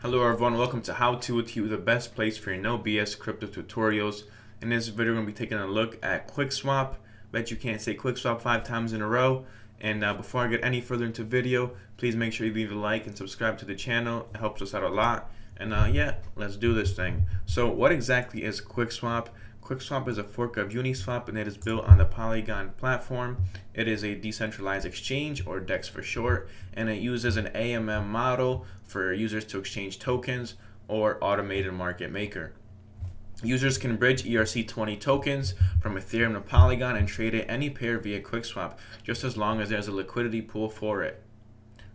Hello everyone, welcome to How To with You, the best place for your no BS crypto tutorials. In this video, we're going to be taking a look at QuickSwap. Bet you can't say QuickSwap 5 times in a row. And before I get any further into the video, please make sure you leave a like and subscribe to the channel. It helps us out a lot. And yeah, let's do this thing. So what exactly is QuickSwap? QuickSwap is a fork of Uniswap, and it is built on the Polygon platform. It is a decentralized exchange, or DEX for short, and it uses an AMM model for users to exchange tokens or automated market maker. Users can bridge ERC20 tokens from Ethereum to Polygon and trade it any pair via QuickSwap, just as long as there's a liquidity pool for it.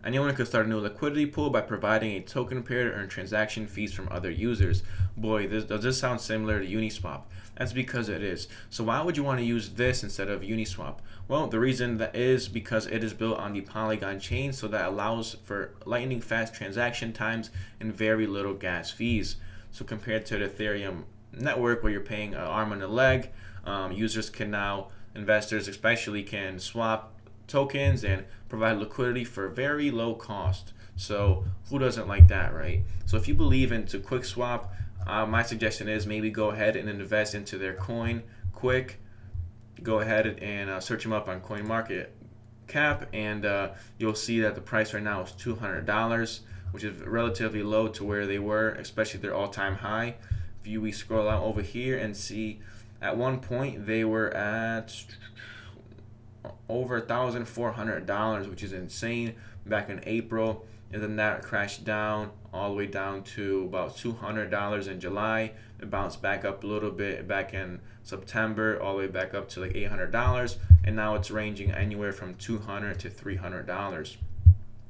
Anyone could start a new liquidity pool by providing a token pair to earn transaction fees from other users. Boy, does this sound similar to Uniswap? That's because it is. So why would you want to use this instead of Uniswap? Well, the reason that is because it is built on the Polygon chain, so that allows for lightning fast transaction times and very little gas fees. So compared to the Ethereum network, where you're paying an arm and a leg, users can now, investors especially, can swap tokens and provide liquidity for very low cost. So who doesn't like that, right? So if you believe into QuickSwap, my suggestion is maybe go ahead and invest into their coin quick. Go ahead and search them up on CoinMarketCap, and you'll see that the price right now is $200, which is relatively low to where they were, especially their all-time high. If we scroll out over here and see, at one point they were at over $1,400, which is insane, back in April, and then that crashed down all the way down to about $200 in July. It bounced back up a little bit back in September, all the way back up to like $800, and now it's ranging anywhere from $200 to $300.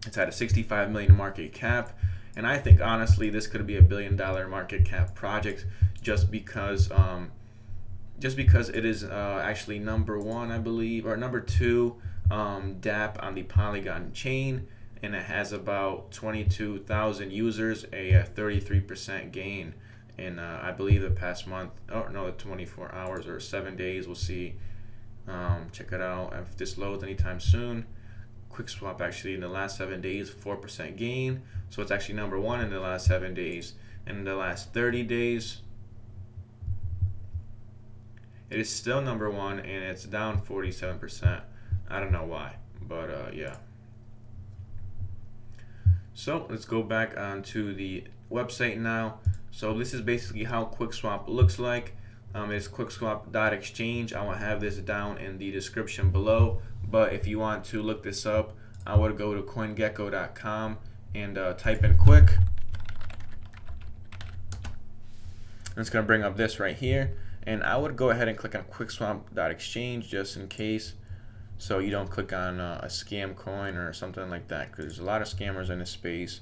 It's at a 65 million market cap, and I think honestly this could be a $1 billion market cap project, just because it is actually number one, I believe, or number two DApp on the Polygon chain, and it has about 22,000 users, a 33% gain in I believe the past month, or no, the 24 hours or 7 days. We'll see. Check it out if this loads anytime soon. QuickSwap actually in the last 7 days 4% gain, so it's actually number one in the last 7 days. And in the last 30 days, it is still number one, and it's down 47%. I don't know why, but yeah. So let's go back onto the website now. So this is basically how QuickSwap looks like. It's QuickSwap.exchange. I will have this down in the description below. But if you want to look this up, I would go to CoinGecko.com and type in quick. And it's going to bring up this right here. And I would go ahead and click on QuickSwap.exchange just in case, so you don't click on a scam coin or something like that, because there's a lot of scammers in this space,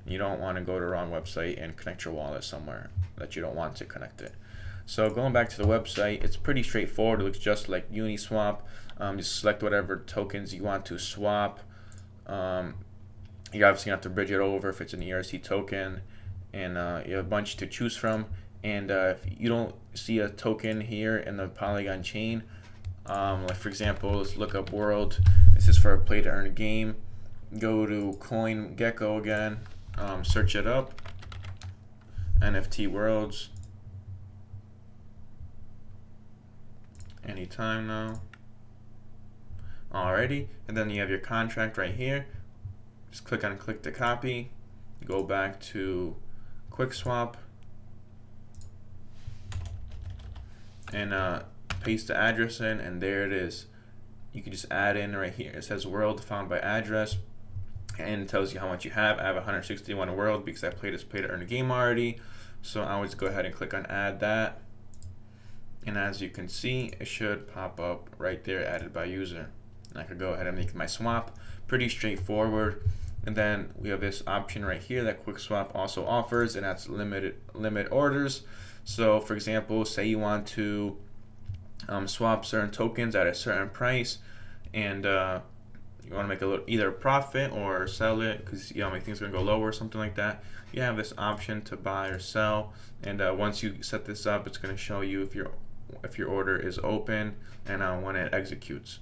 and you don't want to go to the wrong website and connect your wallet somewhere that you don't want to connect it. So going back to the website, it's pretty straightforward. It looks just like Uniswap. Just select whatever tokens you want to swap. You obviously have to bridge it over if it's an ERC token, and you have a bunch to choose from. And if you don't see a token here in the Polygon chain, like for example, let's look up world. This is for a play to earn game. Go to CoinGecko again, search it up, NFT worlds, anytime now. Alrighty, and then you have your contract right here. Just click to copy, go back to QuickSwap, and paste the address in, and there it is. You can just add in right here. It says world found by address, and it tells you how much you have. I have 161 world because I played this play to earn a game already. So I always go ahead and click on add that, and as you can see, it should pop up right there, added by user. And I could go ahead and make my swap. Pretty straightforward. And then we have this option right here that QuickSwap also offers, and that's limit orders. So for example, say you want to swap certain tokens at a certain price, and you want to make either a profit or sell it because you think it's going to go lower or something like that. You have this option to buy or sell, and once you set this up, it's going to show you if your order is open and when it executes.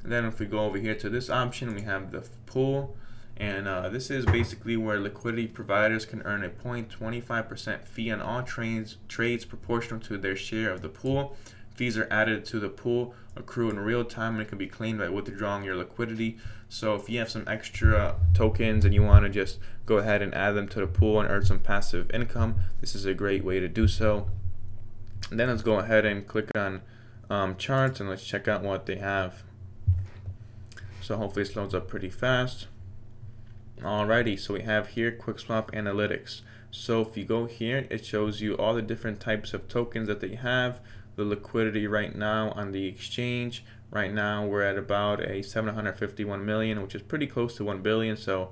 And then if we go over here to this option, we have the pool, And this is basically where liquidity providers can earn a 0.25% fee on all trades proportional to their share of the pool. Fees are added to the pool, accrue in real time, and it can be claimed by withdrawing your liquidity. So if you have some extra tokens and you want to just go ahead and add them to the pool and earn some passive income, this is a great way to do so. And then let's go ahead and click on charts, and let's check out what they have. So hopefully this loads up pretty fast. Alrighty, so we have here QuickSwap Analytics. So if you go here, it shows you all the different types of tokens that they have, the liquidity right now on the exchange. Right now we're at about a 751 million, which is pretty close to 1 billion, so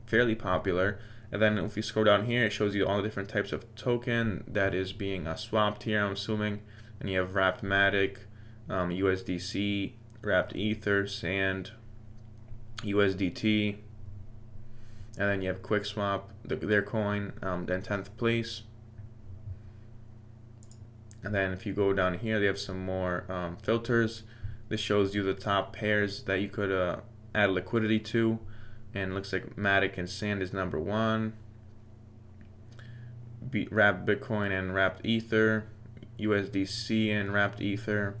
fairly popular. And then if you scroll down here, it shows you all the different types of token that is being swapped here, I'm assuming. And you have wrapped matic, USDC, wrapped ether, sand, USDT, and then you have QuickSwap, their coin, then 10th place. And then if you go down here, they have some more filters. This shows you the top pairs that you could add liquidity to, and it looks like matic and sand is number 1, wrapped Bitcoin and wrapped ether, USDC and wrapped ether,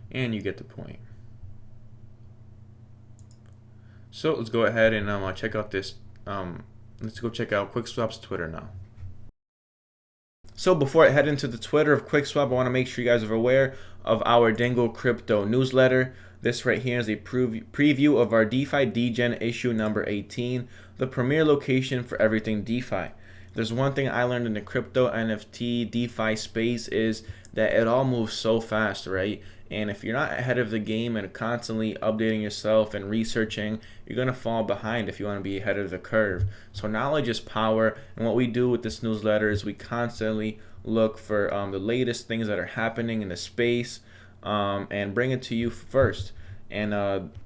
and you get the point. So let's go ahead and check out this. Let's go check out QuickSwap's Twitter now. So before I head into the Twitter of QuickSwap, I want to make sure you guys are aware of our Dingle crypto newsletter. This right here is a preview of our DeFi Degen issue number 18, the premier location for everything DeFi. There's one thing I learned in the crypto NFT DeFi space is that it all moves so fast, right? And if you're not ahead of the game and constantly updating yourself and researching, you're going to fall behind if you want to be ahead of the curve. So knowledge is power, and what we do with this newsletter is we constantly look for the latest things that are happening in the space and bring it to you first. And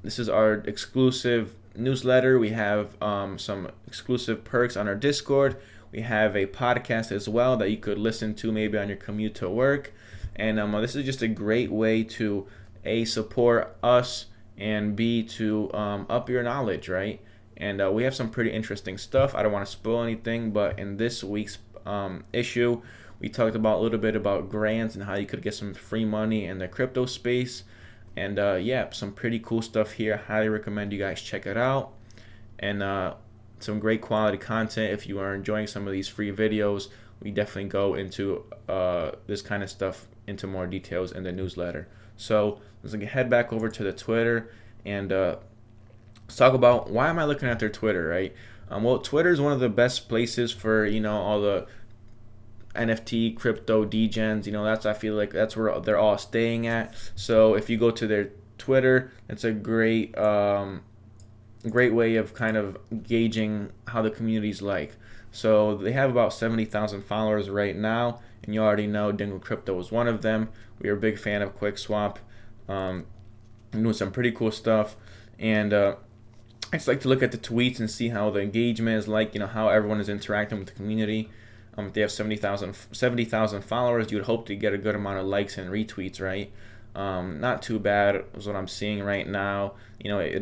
this is our exclusive newsletter. We have some exclusive perks on our Discord. We have a podcast as well that you could listen to maybe on your commute to work. And this is just a great way to A, support us, and B, to up your knowledge, right? And we have some pretty interesting stuff. I don't want to spoil anything, but in this week's issue, we talked about a little bit about grants and how you could get some free money in the crypto space. And yeah, some pretty cool stuff here. Highly recommend you guys check it out. And some great quality content. If you are enjoying some of these free videos, we definitely go into this kind of stuff into more details in the newsletter. So let's head back over to the Twitter and let's talk about why am I looking at their Twitter, right? Well, Twitter is one of the best places for, you know, all the NFT, crypto, degens, you know, I feel like that's where they're all staying at. So if you go to their Twitter, it's a great way of kind of gauging how the community's like. So they have about 70,000 followers right now, and you already know Dingle Crypto is one of them. We are a big fan of QuickSwap. Doing some pretty cool stuff, and I just like to look at the tweets and see how the engagement is like, you know, how everyone is interacting with the community. If they have 70,000 followers, you would hope to get a good amount of likes and retweets, right? Not too bad is what I'm seeing right now. You know, it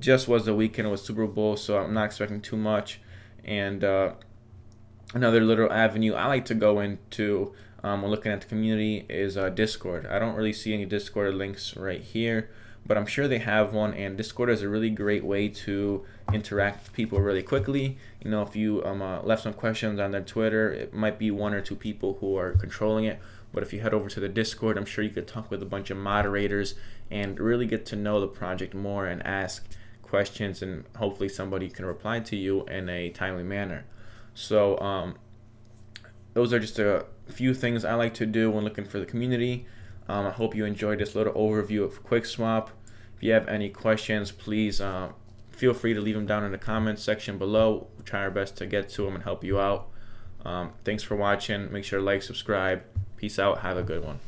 just was the weekend with Super Bowl, so I'm not expecting too much. And another little avenue I like to go into when looking at the community is Discord. I don't really see any Discord links right here, but I'm sure they have one, and Discord is a really great way to interact with people really quickly. You know, if you left some questions on their Twitter, it might be 1 or 2 people who are controlling it, but if you head over to the Discord, I'm sure you could talk with a bunch of moderators and really get to know the project more and ask questions, and hopefully somebody can reply to you in a timely manner. So those are just a few things I like to do when looking for the community. I hope you enjoyed this little overview of QuickSwap. If you have any questions, please feel free to leave them down in the comments section below. We'll try our best to get to them and help you out. Thanks for watching. Make sure to like, subscribe. Peace out. Have a good one.